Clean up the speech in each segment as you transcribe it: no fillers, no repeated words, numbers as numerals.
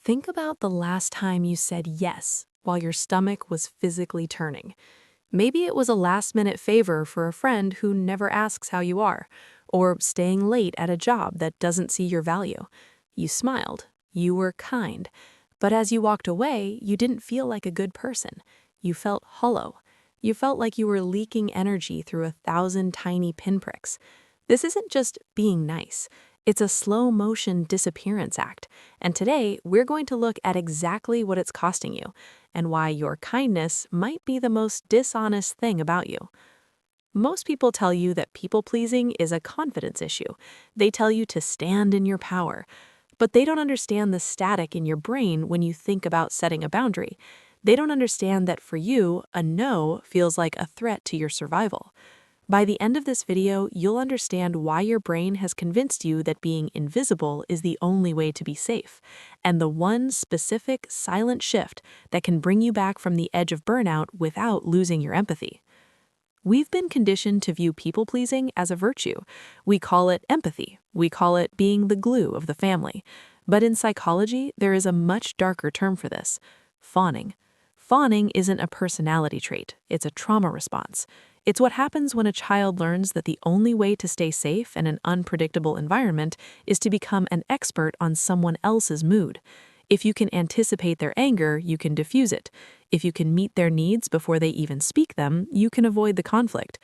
Think about the last time you said yes while your stomach was physically turning. Maybe it was a last-minute favor for a friend who never asks how you are, or staying late at a job that doesn't see your value. You smiled, you were kind, but as you walked away, you didn't feel like a good person. You felt hollow. You felt like you were leaking energy through 1,000 tiny pinpricks. This isn't just being nice. It's a slow-motion disappearance act, and today we're going to look at exactly what it's costing you and why your kindness might be the most dishonest thing about you. Most people tell you that people-pleasing is a confidence issue. They tell you to stand in your power, but they don't understand the static in your brain when you think about setting a boundary. They don't understand that for you, a no feels like a threat to your survival. By the end of this video, you'll understand why your brain has convinced you that being invisible is the only way to be safe, and the one specific, silent shift that can bring you back from the edge of burnout without losing your empathy. We've been conditioned to view people-pleasing as a virtue. We call it empathy. We call it being the glue of the family. But in psychology, there is a much darker term for this: fawning. Fawning isn't a personality trait, it's a trauma response. It's what happens when a child learns that the only way to stay safe in an unpredictable environment is to become an expert on someone else's mood. If you can anticipate their anger, you can diffuse it. If you can meet their needs before they even speak them, you can avoid the conflict.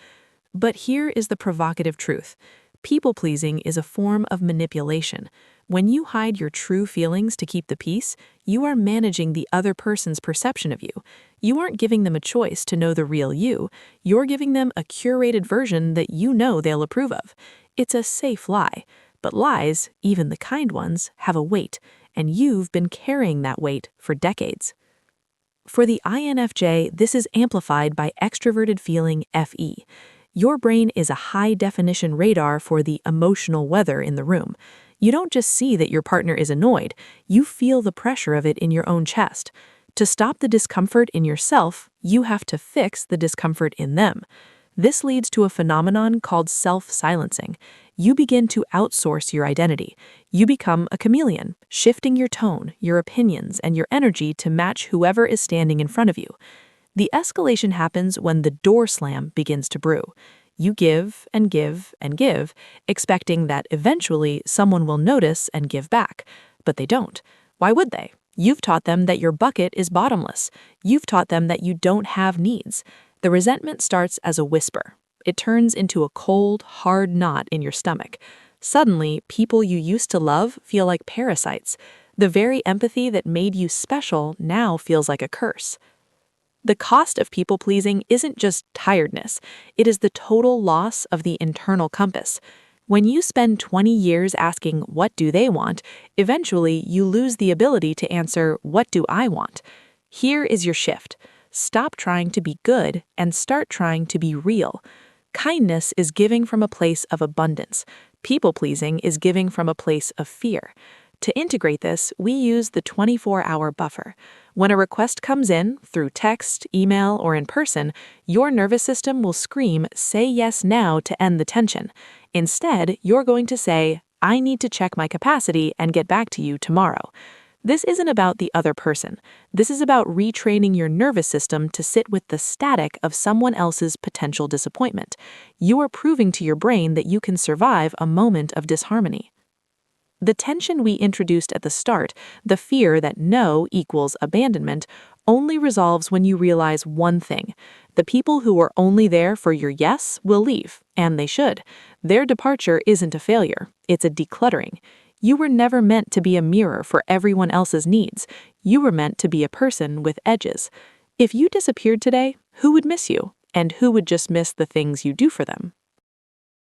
But here is the provocative truth. People-pleasing is a form of manipulation. When you hide your true feelings to keep the peace, you are managing the other person's perception of you. You aren't giving them a choice to know the real you. You're giving them a curated version that you know they'll approve of. It's a safe lie. But lies, even the kind ones, have a weight, and you've been carrying that weight for decades. For the INFJ, this is amplified by extroverted feeling FE. Your brain is a high-definition radar for the emotional weather in the room. You don't just see that your partner is annoyed, you feel the pressure of it in your own chest. To stop the discomfort in yourself, you have to fix the discomfort in them. This leads to a phenomenon called self-silencing. You begin to outsource your identity. You become a chameleon, shifting your tone, your opinions, and your energy to match whoever is standing in front of you. The escalation happens when the door slam begins to brew. You give and give and give, expecting that eventually someone will notice and give back. But they don't. Why would they? You've taught them that your bucket is bottomless. You've taught them that you don't have needs. The resentment starts as a whisper. It turns into a cold, hard knot in your stomach. Suddenly, people you used to love feel like parasites. The very empathy that made you special now feels like a curse. The cost of people-pleasing isn't just tiredness, it is the total loss of the internal compass. When you spend 20 years asking, what do they want, eventually you lose the ability to answer, what do I want? Here is your shift. Stop trying to be good and start trying to be real. Kindness is giving from a place of abundance. People-pleasing is giving from a place of fear. To integrate this, we use the 24-hour buffer. When a request comes in, through text, email, or in person, your nervous system will scream, "Say yes now," to end the tension. Instead, you're going to say, "I need to check my capacity and get back to you tomorrow." This isn't about the other person. This is about retraining your nervous system to sit with the static of someone else's potential disappointment. You are proving to your brain that you can survive a moment of disharmony. The tension we introduced at the start, the fear that no equals abandonment, only resolves when you realize one thing. The people who are only there for your yes will leave, and they should. Their departure isn't a failure, it's a decluttering. You were never meant to be a mirror for everyone else's needs. You were meant to be a person with edges. If you disappeared today, who would miss you? And who would just miss the things you do for them?